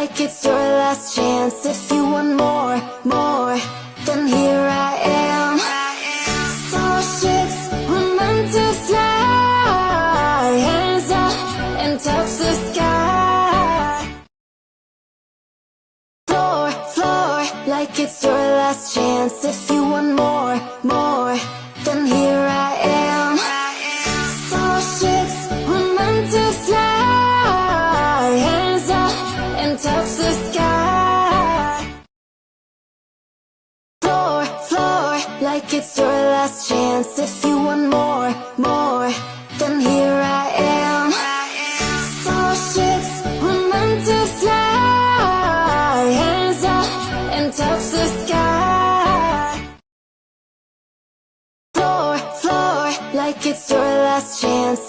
like it's your last chance. If you want more, more, then here I am. Sour ships were meant to fly. Hands up and touch the sky. Floor, floor, like it's your last chance. If you want more, more, then here I am. Sour ships were meant to fly. Hands up and touch the sky. Floor, floor, like it's your last chance. If you want more, more, then here I am. Sour ships were meant to fly. Hands up and touch the sky. Floor, floor, like it's your last chance.